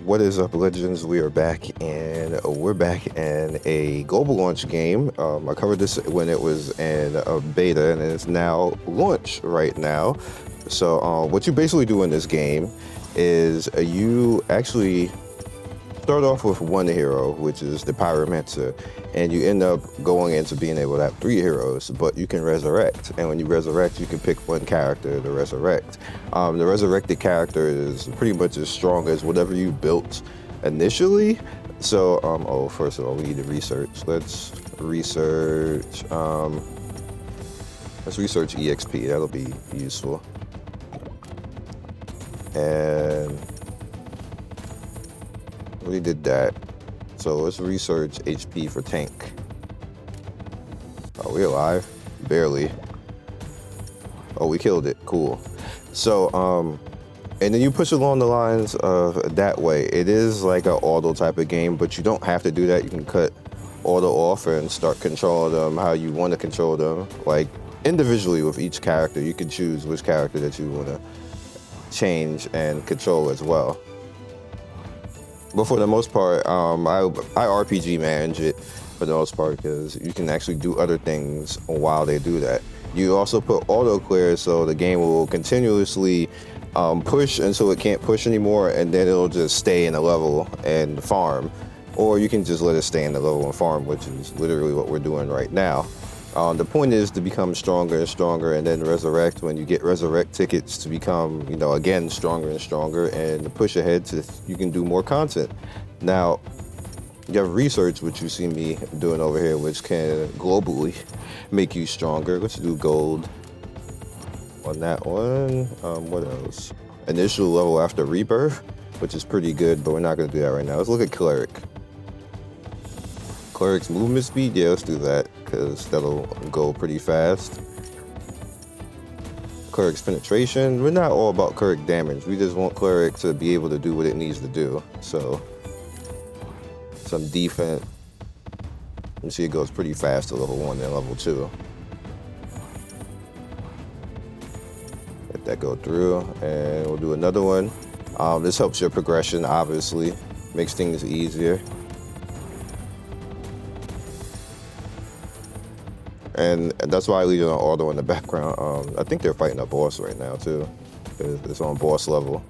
What is up, legends? We're back in a global launch game. I covered this when it was in a beta, and it's now launch right now. So what you basically do in this game is you actually start off with one hero, which is the pyromancer, and you end up going into being able to have 3 heroes, but you can resurrect. And when you resurrect, you can pick one character to resurrect. The resurrected character is pretty much as strong as whatever you built initially. So, first of all, we need to research. Let's research EXP. That'll be useful. And we did that. So let's research HP for tank. Are we alive? Barely. Oh, we killed it. Cool. So, and then you push along the lines of that way. It is like an auto type of game, but you don't have to do that. You can cut auto off and start controlling them how you want to control them. Like individually with each character, you can choose which character that you want to change and control as well. But for the most part, I RPG manage it for the most part because you can actually do other things while they do that. You also put auto clear, so the game will continuously push until it can't push anymore, and then it'll just stay in a level and farm. Or you can just let it stay in the level and farm, which is literally what we're doing right now. The point is to become stronger and stronger, and then resurrect when you get resurrect tickets to become, again, stronger and stronger, and to push ahead so you can do more content. Now, you have research, which you see me doing over here, which can globally make you stronger. Let's do gold on that one. What else? Initial level after rebirth, which is pretty good, but we're not going to do that right now. Let's look at cleric. Cleric's movement speed, yeah, let's do that because that'll go pretty fast. Cleric's penetration, we're not all about cleric damage. We just want cleric to be able to do what it needs to do. So some defense. You see it goes pretty fast to level 1 and level 2. Let that go through, and we'll do another one. This helps your progression, obviously, makes things easier. And that's why I leave it on auto in the background. I think they're fighting a boss right now too. It's on boss level.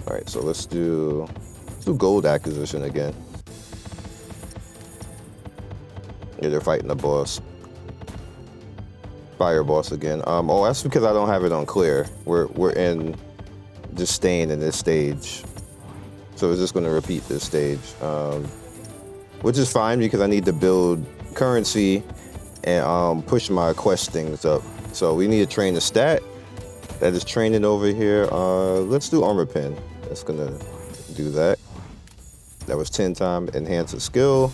All right, so let's do gold acquisition again. Yeah, they're fighting the boss. Fire boss again. Oh, that's because I don't have it on clear. We're in just staying in this stage. So it's just gonna repeat this stage. Which is fine because I need to build currency and push my quest things up. So we need to train the stat that is training over here. Let's do armor pin. That's gonna do that. That was 10 times enhance a skill.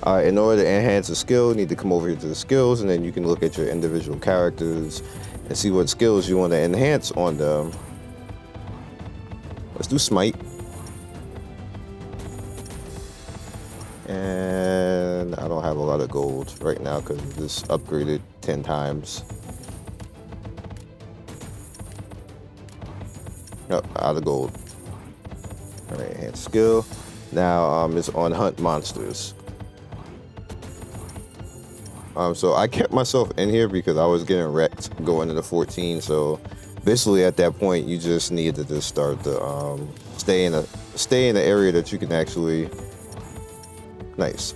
In order to enhance a skill, you need to come over here to the skills, and then you can look at your individual characters and see what skills you want to enhance on them. Let's do smite. And I don't have a lot of gold right now because this upgraded 10 times. Yep, out of gold. All right, enhance skill. Now it's on hunt monsters. So I kept myself in here because I was getting wrecked going into 14. So basically at that point, you just need to just start to stay in the area that you can actually. Nice.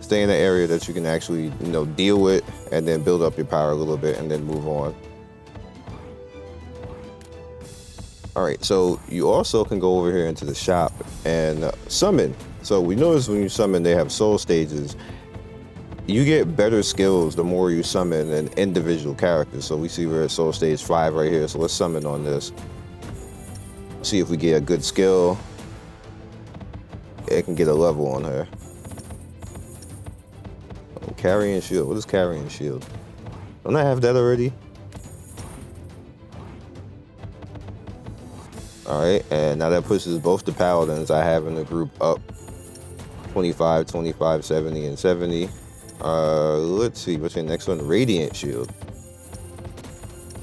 Stay in the area that you can actually, deal with, and then build up your power a little bit, and then move on. All right, so you also can go over here into the shop and summon. So we notice when you summon, they have soul stages. You get better skills the more you summon an individual character. So we see we're at soul stage 5 right here. So let's summon on this. See if we get a good skill. It can get a level on her. Oh, carrying shield. What is carrying shield? Don't I have that already? All right, and now that pushes both the paladins I have in the group up. 25, 25, 70, and 70. Let's see, what's your next one? Radiant shield.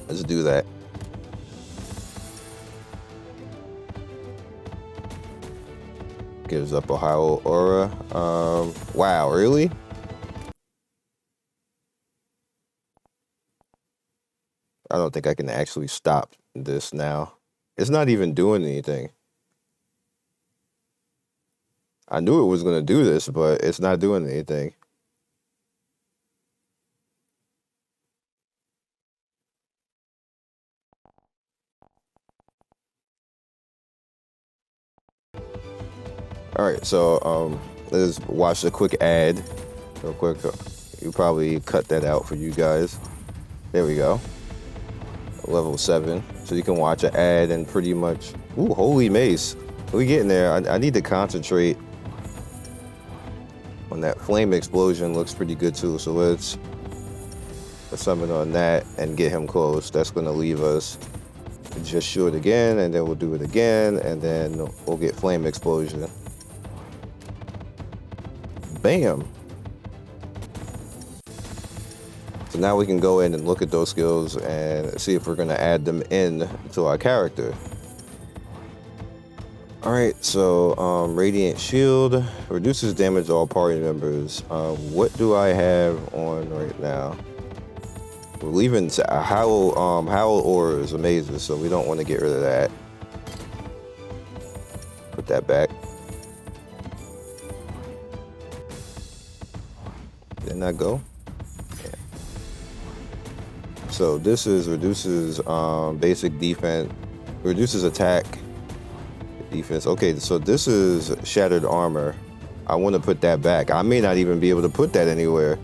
Let's do that. Gives up a Howl Aura. Wow, really? I don't think I can actually stop this now. It's not even doing anything. I knew it was going to do this, but it's not doing anything. All right, so let's watch a quick ad real quick. You probably cut that out for you guys. There we go. Level 7. So you can watch an ad and pretty much... Ooh, holy mace. We getting there. I need to concentrate on that flame explosion. Looks pretty good too. So let's summon on that and get him close. That's going to leave us just shoot it again, and then we'll do it again, and then we'll get flame explosion. Bam. So now we can go in and look at those skills and see if we're going to add them in to our character. All right, so Radiant Shield reduces damage to all party members. What do I have on right now? We're leaving Howl Aura is amazing, so we don't want to get rid of that. Put that back. Didn't that go? Yeah. So this is reduces basic defense, reduces attack, defense. Okay, so this is Shattered Armor. I want to put that back. I may not even be able to put that anywhere,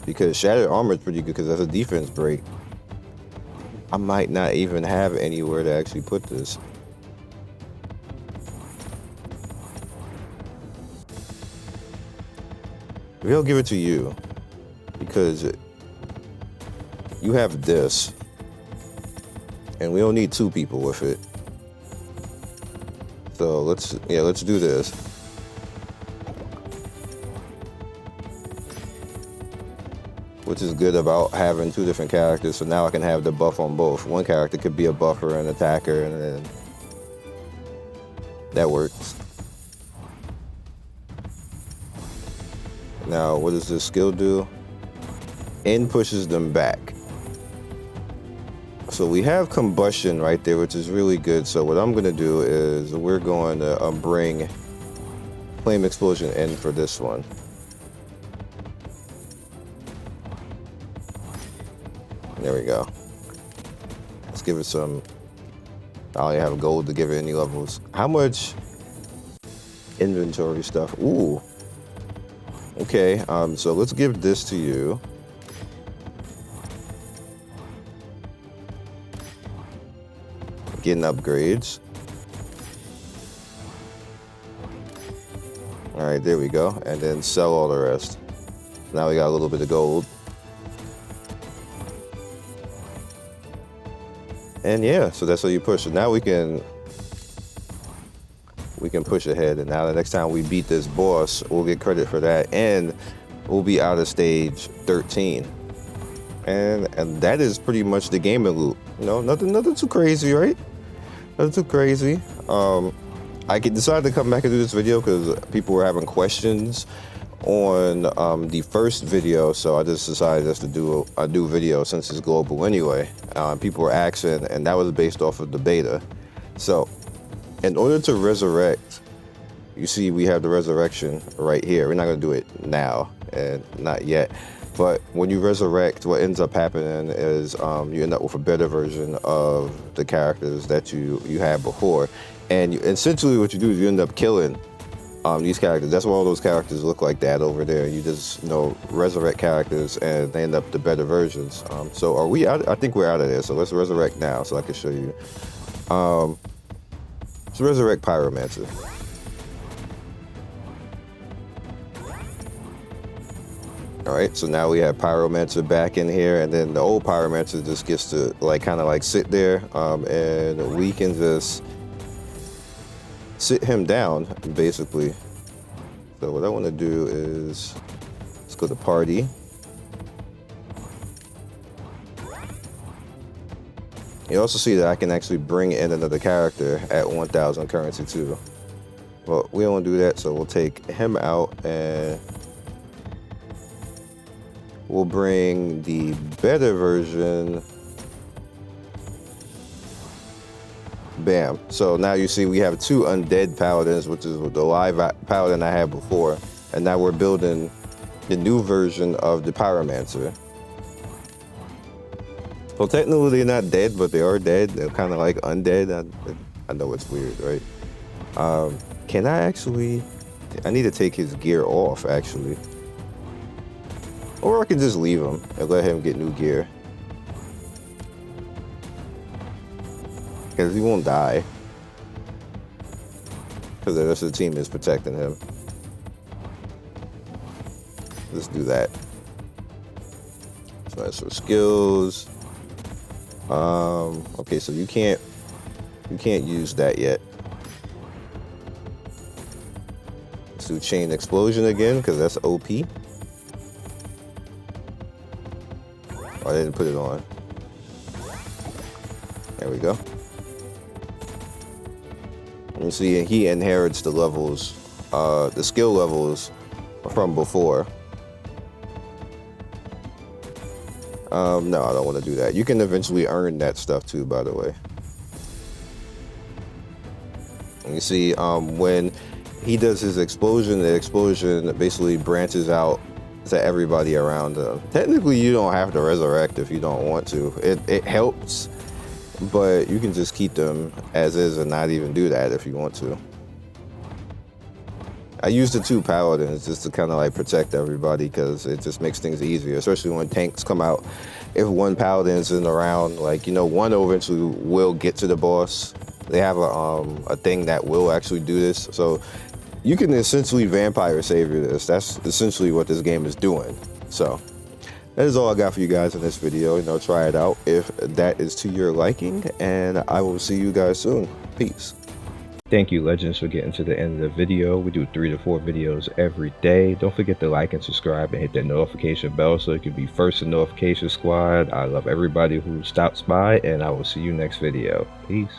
because Shattered Armor is pretty good because that's a defense break. I might not even have anywhere to actually put this. Maybe I'll give it to you, because you have this, and we don't need two people with it. So let's do this. Which is good about having two different characters, so now I can have the buff on both. One character could be a buffer and attacker, and then that works. Now, what does this skill do? N pushes them back. So we have combustion right there, which is really good. So what I'm going to do is we're going to bring flame explosion in for this one. There we go. Let's give it some... I only have gold to give it any levels. How much inventory stuff? Ooh. Okay, so let's give this to you. Getting upgrades. All right, there we go. And then sell all the rest. Now we got a little bit of gold. And yeah, so that's how you push. So now we can push ahead, and now the next time we beat this boss, we'll get credit for that, and we'll be out of stage 13. And that is pretty much the gaming loop. You know, nothing too crazy, right? Nothing too crazy. I decided to come back and do this video because people were having questions on the first video, so I just decided just to do a new video since it's global anyway. People were asking, and that was based off of the beta. So in order to resurrect, you see we have the resurrection right here. We're not going to do it now, and not yet, but when you resurrect, what ends up happening is you end up with a better version of the characters that you had before. And essentially what you do is you end up killing these characters. That's why all those characters look like that over there. You just, resurrect characters, and they end up the better versions. So are we out? I think we're out of there. So let's resurrect now so I can show you. Let's resurrect Pyromancer. All right, so now we have Pyromancer back in here, and then the old Pyromancer just gets to kind of sit there, and we can just sit him down, basically. So what I want to do is let's go to party. You also see that I can actually bring in another character at 1,000 currency too. Well, we don't want to do that, so we'll take him out and we'll bring the better version. Bam. So now you see we have 2 undead paladins, which is the live paladin I had before. And now we're building the new version of the pyromancer. So technically they're not dead, but they are dead. They're kind of like undead. I know it's weird, right? Can I actually... I need to take his gear off, actually. Or I can just leave him and let him get new gear. Because he won't die. Because the rest of the team is protecting him. Let's do that. So that's for skills. Okay, so you can't use that yet. Let's do chain explosion again, because that's OP. Oh, I didn't put it on. There we go. You see, he inherits the levels, the skill levels from before. No, I don't want to do that. You can eventually earn that stuff too, by the way. And you see, when he does his explosion, the explosion basically branches out to everybody around him. Technically, you don't have to resurrect if you don't want to. It helps. But you can just keep them as is and not even do that if you want to. I use the 2 paladins just to kind of like protect everybody because it just makes things easier, especially when tanks come out. If one paladin isn't around, like, you know, one eventually will get to the boss. They have a thing that will actually do this. So you can essentially vampire savior this. That's essentially what this game is doing. So that is all I got for you guys in this video. You know, try it out if that is to your liking, and I will see you guys soon. Peace. Thank you, Legends, for getting to the end of the video. We do 3 to 4 videos every day. Don't forget to like and subscribe and hit that notification bell so you can be first in notification squad. I love everybody who stops by, and I will see you next video. Peace.